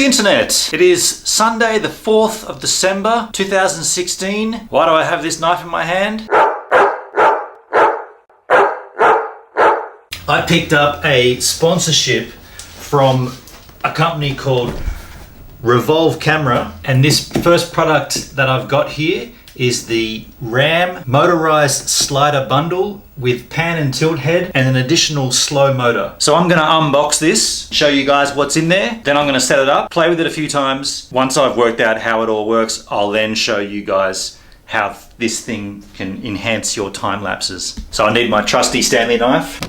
internet. It is Sunday the 4th of December 2016. Why do I have this knife in my hand? I picked up a sponsorship from a company called Revolve camera, and this first product that I've got here is the RAM motorized slider bundle with pan and tilt head and an additional slow motor. So I'm gonna unbox this, show you guys what's in there, then I'm gonna set it up, play with it a few times. Once I've worked out how it all works, I'll then show you guys how this thing can enhance your time lapses. So I need my trusty Stanley knife.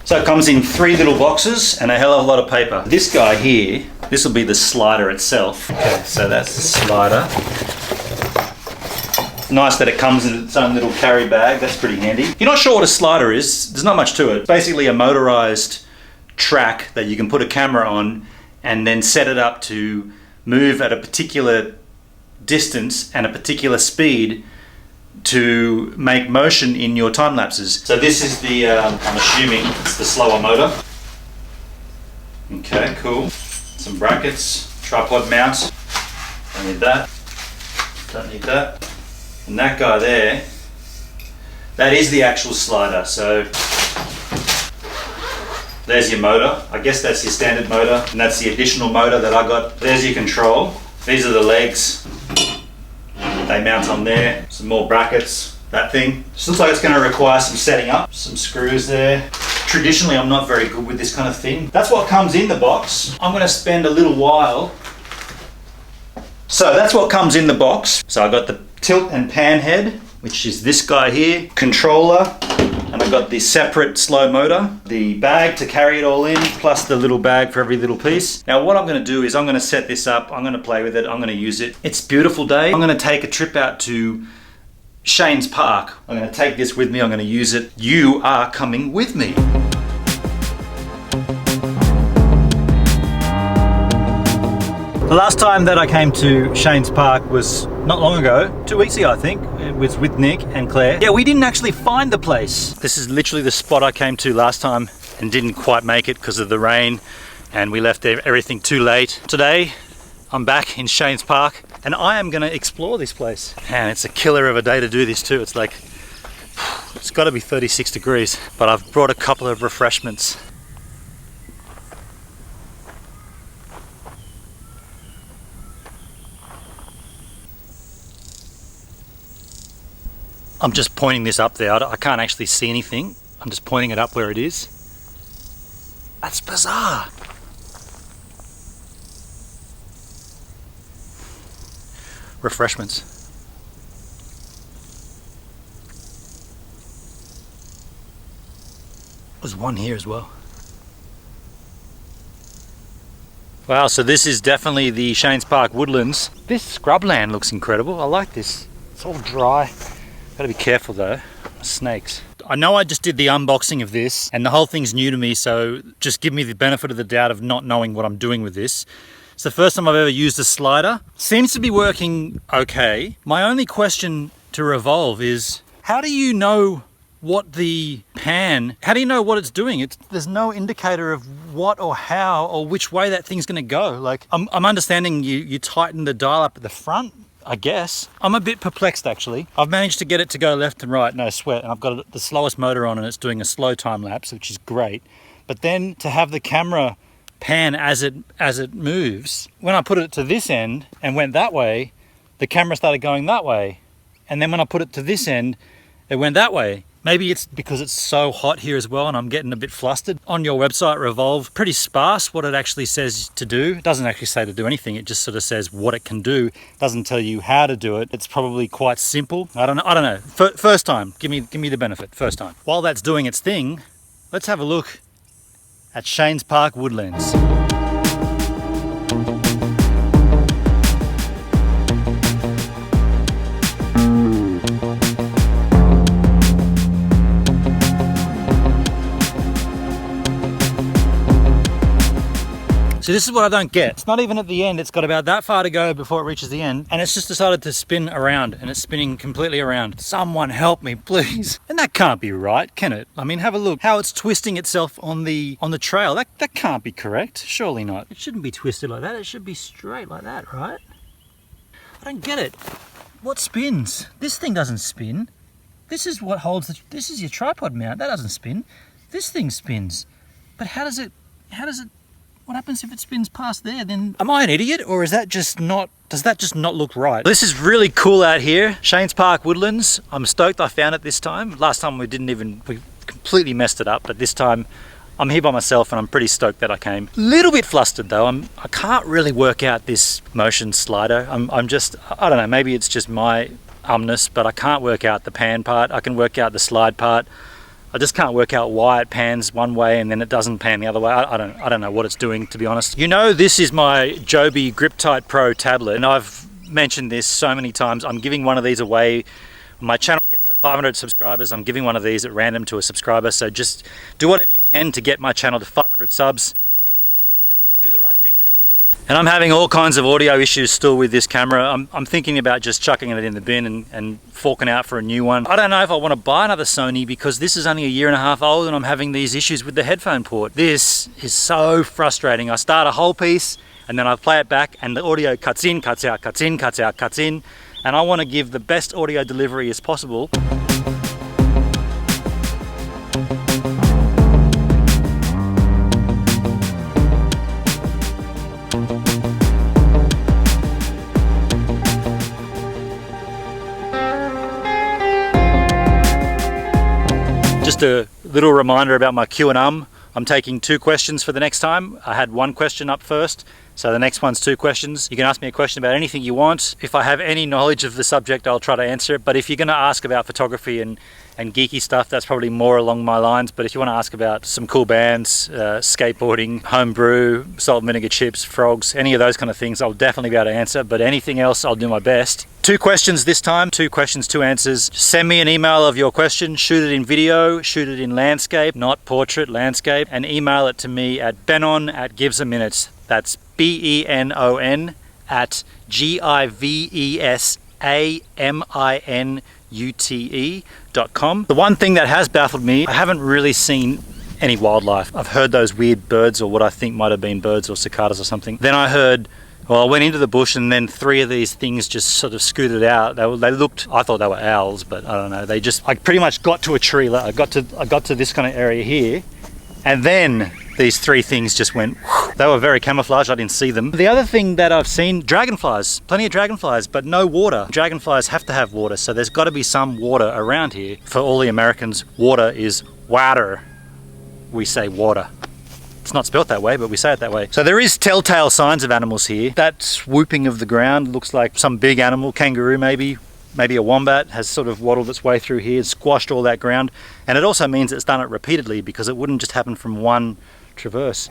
So it comes in 3 little boxes and a hell of a lot of paper. This guy here, this will be the slider itself. Okay, so that's the slider. Nice that it comes in its own little carry bag, that's pretty handy. If you're not sure what a slider is, there's not much to it. It's basically a motorized track that you can put a camera on and then set it up to move at a particular distance and a particular speed to make motion in your time lapses. So this is the, I'm assuming it's the slower motor. Okay, cool. Some brackets, tripod mount. Don't need that. Don't need that. And that guy there, that is the actual slider. So there's your motor. I guess that's your standard motor, and that's the additional motor that I got. There's your control. These are the legs. They mount on there. Some more brackets, that thing. This looks like it's going to require some setting up. Some screws there. Traditionally, I'm not very good with this kind of thing. That's what comes in the box. I'm going to spend a little while. So that's what comes in the box. So I got the tilt and pan head, which is this guy here, controller, and I got the separate slow motor, the bag to carry it all in, plus the little bag for every little piece. Now what I'm going to do is I'm going to set this up, I'm going to play with it, I'm going to use it. It's a beautiful day. I'm going to take a trip out to Shane's Park. I'm going to take this with me, I'm going to use it. You are coming with me. The last time that I came to Shane's Park was not long ago, 2 weeks ago I think. It was with Nick and Claire. Yeah, we didn't actually find the place. This is literally the spot I came to last time and didn't quite make it because of the rain, and we left everything too late. Today, I'm back in Shane's Park and I am gonna explore this place. And it's a killer of a day to do this too. It's like, it's gotta be 36 degrees, but I've brought a couple of refreshments. I'm just pointing this up there. I can't actually see anything. I'm just pointing it up where it is. That's bizarre. Refreshments. There's one here as well. Wow, so this is definitely the Shane's Park woodlands. This scrubland looks incredible. I like this. It's all dry. Gotta be careful though, snakes. I know I just did the unboxing of this and the whole thing's new to me, so just give me the benefit of the doubt of not knowing what I'm doing with this. It's the first time I've ever used a slider. Seems to be working okay. My only question to Revolve is, how do you know what the pan, how do you know what it's doing? There's no indicator of what or how or which way that thing's gonna go. Like, I'm understanding you tighten the dial up at the front, I guess. I'm a bit perplexed actually. I've managed to get it to go left and right, no sweat, and I've got the slowest motor on and it's doing a slow time lapse, which is great. But then to have the camera pan as it moves, when I put it to this end and went that way, the camera started going that way. And then when I put it to this end, it went that way. Maybe it's because it's so hot here as well and I'm getting a bit flustered. On your website, Revolve, pretty sparse what it actually says to do. It doesn't actually say to do anything, it just sort of says what it can do. It doesn't tell you how to do it. It's probably quite simple. I don't know. First time, give me the benefit, first time. While that's doing its thing, let's have a look at Shane's Park Woodlands. So this is what I don't get. It's not even at the end. It's got about that far to go before it reaches the end. And it's just decided to spin around, and it's spinning completely around. Someone help me, please. And that can't be right, can it? I mean, have a look how it's twisting itself on the trail. That can't be correct. Surely not. It shouldn't be twisted like that. It should be straight like that, right? I don't get it. What spins? This thing doesn't spin. This is what holds this is your tripod mount. That doesn't spin. This thing spins. But how does it, what happens if it spins past there? Then am I an idiot, or is that just not, does that just not look right? This is really cool out here. Shanes Park Woodlands. I'm stoked I found it this time. Last time we completely messed it up, but this time I'm here by myself and I'm pretty stoked that I came. Little bit flustered though. I can't really work out this motion slider. I'm just, I don't know, maybe it's just my umness, but I can't work out the pan part. I can work out the slide part. I just can't work out why it pans one way and then it doesn't pan the other way. I don't know what it's doing, to be honest. You know, this is my Joby Griptite Pro tablet, and I've mentioned this so many times. I'm giving one of these away. My channel gets to 500 subscribers. I'm giving one of these at random to a subscriber. So just do whatever you can to get my channel to 500 subs. Do the right thing, do it legally. And I'm having all kinds of audio issues still with this camera. I'm thinking about just chucking it in the bin and forking out for a new one. I don't know if I want to buy another Sony because this is only a year and a half old and I'm having these issues with the headphone port. This is so frustrating. I start a whole piece and then I play it back and the audio cuts in, cuts out, cuts in, cuts out, cuts in. And I want to give the best audio delivery as possible. Just a little reminder about my Q&A. I'm taking 2 questions for the next time. I had 1 question up first, so the next one's 2 questions. You can ask me a question about anything you want. If I have any knowledge of the subject, I'll try to answer it. But if you're going to ask about photography and geeky stuff, that's probably more along my lines. But if you want to ask about some cool bands, skateboarding, homebrew, salt and vinegar chips, frogs, any of those kind of things, I'll definitely be able to answer. But anything else, I'll do my best. 2 questions this time, 2 questions, 2 answers. Send me an email of your question, shoot it in video, shoot it in landscape, not portrait, landscape, and email it to me at benon@givesaminute. That's BENON at GIVESAMINUTE.com. The one thing that has baffled me, I haven't really seen any wildlife. I've heard those weird birds, or what I think might have been birds or cicadas or something. Then I heard, well, I went into the bush and then 3 of these things just sort of scooted out. They looked, I thought they were owls, but I don't know. I pretty much got to a tree. I got to this kind of area here, and then these 3 things just went, whew. They were very camouflaged, I didn't see them. The other thing that I've seen, dragonflies, plenty of dragonflies, but no water. Dragonflies have to have water, so there's got to be some water around here. For all the Americans, water is water. We say water. It's not spelt that way, but we say it that way. So there is telltale signs of animals here. That swooping of the ground looks like some big animal, kangaroo maybe a wombat, has sort of waddled its way through here, squashed all that ground. And it also means it's done it repeatedly because it wouldn't just happen from one traverse.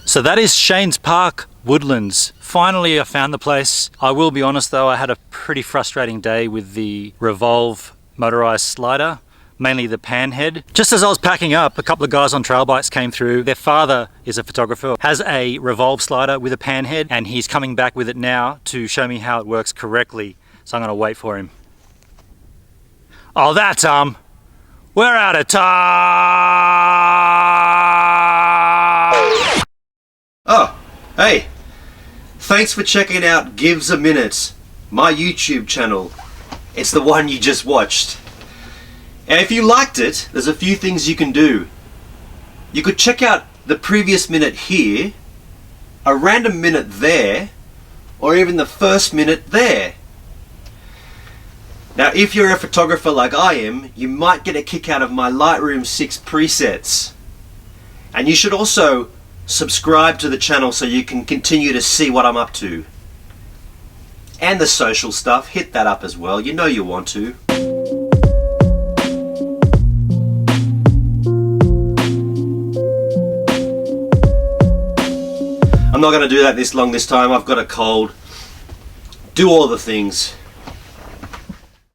So that is Shanes Park Woodlands. Finally I found the place. I will be honest though, I had a pretty frustrating day with the Revolve motorized slider, mainly the pan head. Just as I was packing up, a couple of guys on trail bikes came through. Their father is a photographer, has a Revolve slider with a pan head, and he's coming back with it now to show me how it works correctly. So I'm gonna wait for him. Oh, that's we're out of time. Oh, hey, thanks for checking out Gives a Minute, my YouTube channel. It's the one you just watched. And if you liked it, there's a few things you can do. You could check out the previous minute here, a random minute there, or even the first minute there. Now, if you're a photographer like I am, you might get a kick out of my Lightroom 6 presets. And you should also subscribe to the channel so you can continue to see what I'm up to. And the social stuff, hit that up as well, you know you want to. I'm not going to do that this long this time, I've got a cold. Do all the things.